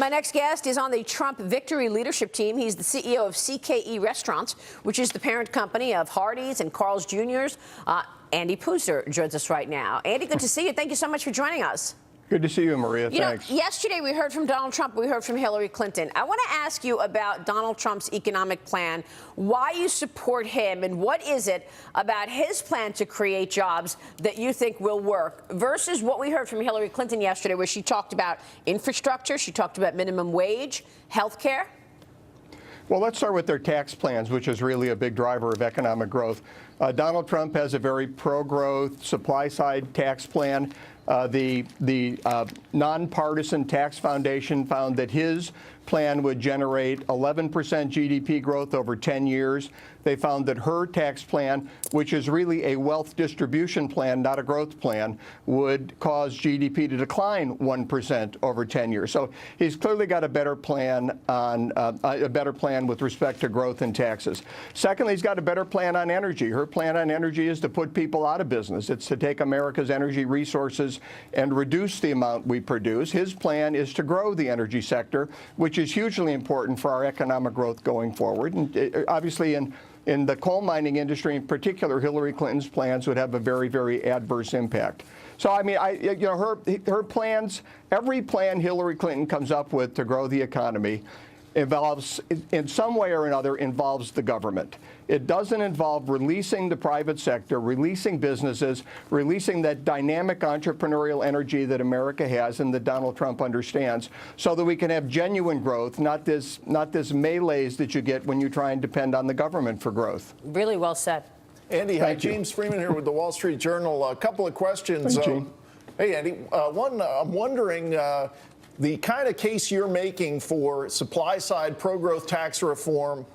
My next guest is on the Trump victory leadership team. He's the CEO of CKE Restaurants, which is the parent company of Hardee's and Carl's Jr.'s. Andy Puzder joins us right now. Andy, good to see you. Thank you so much for joining us. Good to see you, Maria. Thanks. Yesterday we heard from Donald Trump. We heard from Hillary Clinton. I want to ask you about Donald Trump's economic plan, why you support him, and what is it about his plan to create jobs that you think will work versus what we heard from Hillary Clinton yesterday, where she talked about infrastructure, she talked about minimum wage, health care. Well, let's start with their tax plans, which is really a big driver of economic growth. Donald Trump has a very pro-growth supply-side tax plan. The Nonpartisan Tax Foundation found that his plan would generate 11% GDP growth over 10 years. They found that her tax plan, which is really a wealth distribution plan, not a growth plan, would cause GDP to decline 1% over 10 years. So he's clearly got a better plan with respect to growth and taxes. Secondly, he's got a better plan on energy. Her plan on energy is to put people out of business. It's to take America's energy resources and reduce the amount we produce. His plan is to grow the energy sector, which is hugely important for our economic growth going forward. And obviously, in the coal mining industry in particular, Hillary Clinton's plans would have a very, very adverse impact. So, I mean, her plans, every plan Hillary Clinton comes up with to grow the economy involves, in some way or another, involves the government. It doesn't involve releasing the private sector, releasing businesses, releasing that dynamic entrepreneurial energy that America has and that Donald Trump understands, so that we can have genuine growth, not this melees that you get when you try and depend on the government for growth. Really well said. Andy, hi. James Freeman here with the Wall Street Journal. A couple of questions. Hey, Andy. One, I'm wondering, the kind of case you're making for supply-side pro-growth tax reform,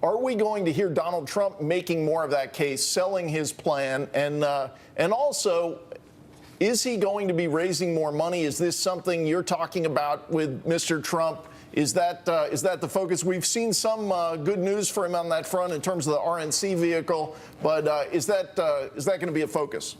are we going to hear Donald Trump making more of that case, selling his plan? And also, is he going to be raising more money? Is this something you're talking about with Mr. Trump? Is that the focus? We've seen some good news for him on that front in terms of the RNC vehicle, but is that going to be a focus?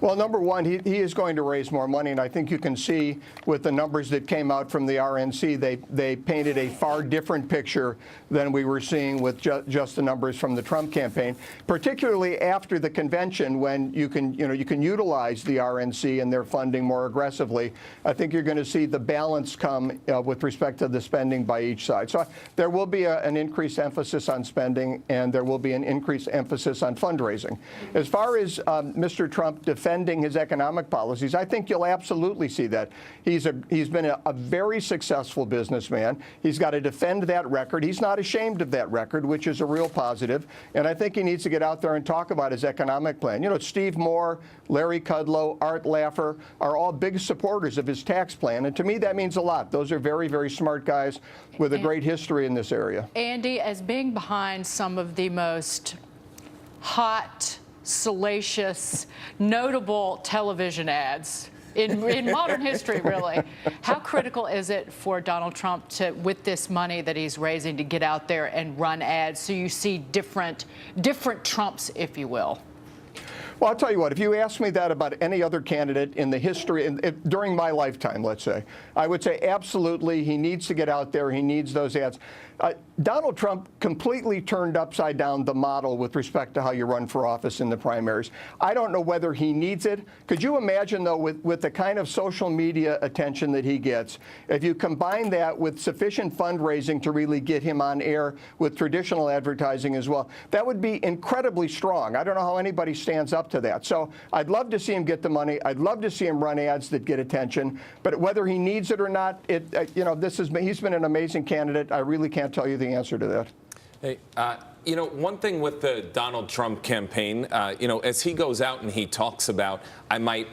Well, number one, he is going to raise more money, and I think you can see with the numbers that came out from the RNC, they painted a far different picture than we were seeing with just the numbers from the Trump campaign, particularly after the convention, when you can utilize the RNC and their funding more aggressively. I think you're going to see the balance come with respect to the spending by each side. So there will be an increased emphasis on spending, and there will be an increased emphasis on fundraising. As far as Mr. Trump defending his economic policies, I think you'll absolutely see that. He's been a very successful businessman. He's got to defend that record. He's not ashamed of that record, which is a real positive. And I think he needs to get out there and talk about his economic plan. You know, Steve Moore, Larry Kudlow, Art Laffer are all big supporters of his tax plan. And to me, that means a lot. Those are very, very smart guys with a great history in this area. Andy, as being behind some of the most hot, salacious, notable television ads in modern history, really. How critical is it for Donald Trump to, with this money that he's raising, to get out there and run ads so you see different Trumps, if you will? Well, I'll tell you what, if you ask me that about any other candidate in the history, during my lifetime, let's say, I would say absolutely he needs to get out there. He needs those ads. Donald Trump completely turned upside down the model with respect to how you run for office in the primaries. I don't know whether he needs it. Could you imagine, though, with the kind of social media attention that he gets, if you combine that with sufficient fundraising to really get him on air with traditional advertising as well, that would be incredibly strong. I don't know how anybody stands up to that. So I'd love to see him get the money. I'd love to see him run ads that get attention. But whether he needs it or not, he's been an amazing candidate. I really can't tell you the answer to that. Hey, one thing with the Donald Trump campaign, as he goes out and he talks about, I might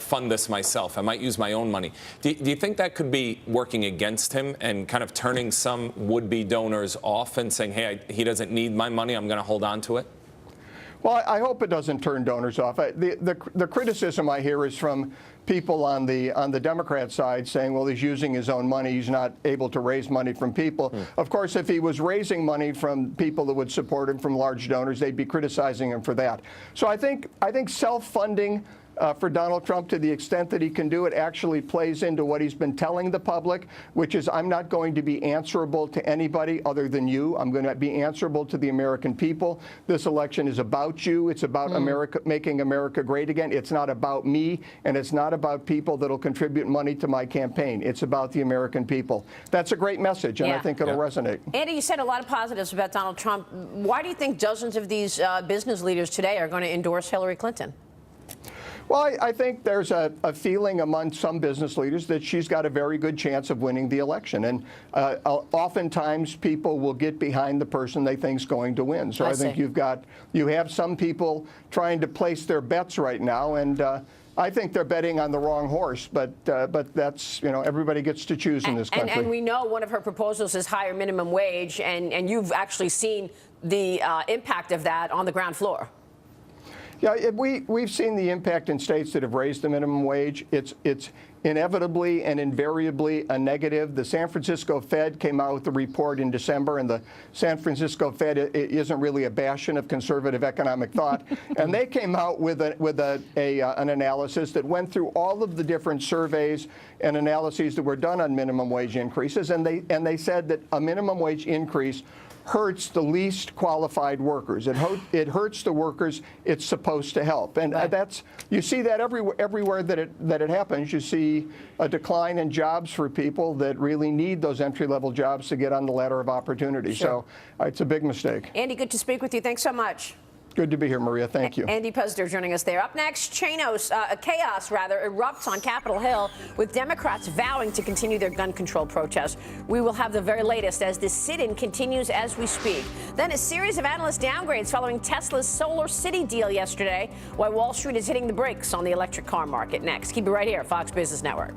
fund this myself, I might use my own money. Do you think that could be working against him and kind of turning some would-be donors off and saying, hey, he doesn't need my money, I'm going to hold on to it? Well, I hope it doesn't turn donors off. The criticism I hear is from people on the Democrat side saying, well, he's using his own money. He's not able to raise money from people. Of course, if he was raising money from people that would support him, from large donors, they'd be criticizing him for that. So I think self-funding for Donald Trump, to the extent that he can do it, actually plays into what he's been telling the public, which is, I'm not going to be answerable to anybody other than you. I'm going to be answerable to the American people. This election is about you. It's about America, making America great again. It's not about me, and it's not about people that'll contribute money to my campaign. It's about the American people. That's a great message, and I think it'll resonate. Andy, you said a lot of positives about Donald Trump. Why do you think dozens of these business leaders today are going to endorse Hillary Clinton? Well, I think there's a feeling among some business leaders that she's got a very good chance of winning the election. And oftentimes people will get behind the person they think is going to win. So I think you have some people trying to place their bets right now. And I think they're betting on the wrong horse. But that's, everybody gets to choose in this country. And we know one of her proposals is higher minimum wage. And you've actually seen the impact of that on the ground floor. Yeah, we've seen the impact in states that have raised the minimum wage. It's inevitably and invariably a negative. The San Francisco Fed came out with a report in December, and the San Francisco Fed isn't really a bastion of conservative economic thought. And they came out with an analysis that went through all of the different surveys and analyses that were done on minimum wage increases, and they said that a minimum wage increase hurts the least qualified workers. It hurts the workers it's supposed to help, and you see that everywhere that it happens. You see a decline in jobs for people that really need those entry-level jobs to get on the ladder of opportunity. Sure. So it's a big mistake. Andy, good to speak with you. Thanks so much. Good to be here, Maria. Thank you. Andy Puzder joining us there. Up next, chaos erupts on Capitol Hill, with Democrats vowing to continue their gun control protests. We will have the very latest as this sit-in continues as we speak. Then a series of analyst downgrades following Tesla's Solar City deal yesterday, while Wall Street is hitting the brakes on the electric car market. Next, keep it right here, Fox Business Network.